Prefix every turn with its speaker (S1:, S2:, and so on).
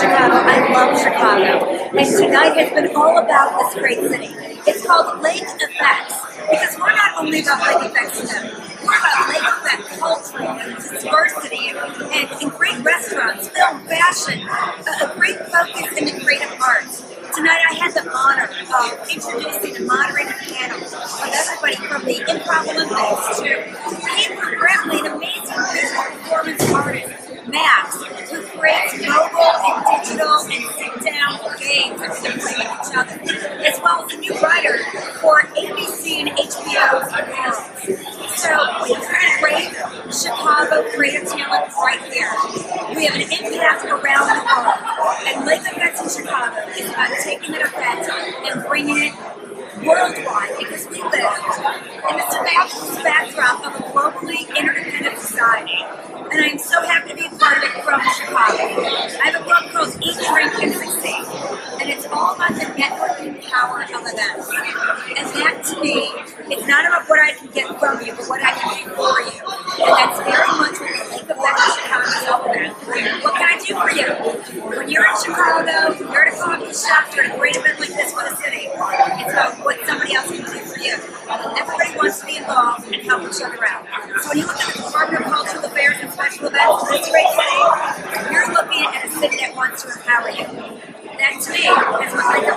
S1: Chicago. I love Chicago. And tonight has been all about this great city. It's called Lake Effects because we're not only about Lake Effects tonight. We're about Lake Effect culture and diversity and great restaurants, film, fashion, a great focus in the creative arts. Tonight I had the honor of introducing and moderating a panel of everybody from the Improv Olympics to Caitlin Bradley, an amazing visual performance artist, Max, who creates mobile and digital and sit-down games that we can play with each other, as well as a new writer for ABC and HBO's Worlds. So we have some great Chicago creative talent right here. We have an impact around the world, and Lake Effects in Chicago is about taking that effect and bringing it worldwide because we live in this fabulous backdrop of a globally interdependent society. And I'm so happy to be a part of it from Chicago. I have a book called Eat, Drink, and Succeed. And it's all about the networking power of events. And that, to me, is not about what I can get from you, but what I can do for you. And that's very much what the Lake Effect of Chicago is all about. What can I do for you? When you're in Chicago, you're at a coffee shop, you're at a great event like this for the city, it's about what somebody else can do for you. Everybody wants to be involved and help each other out. So when you look at the Department of Cultural Affairs and Special Events in this great city, you're looking at a city that wants to empower you. That, to me, is what Lake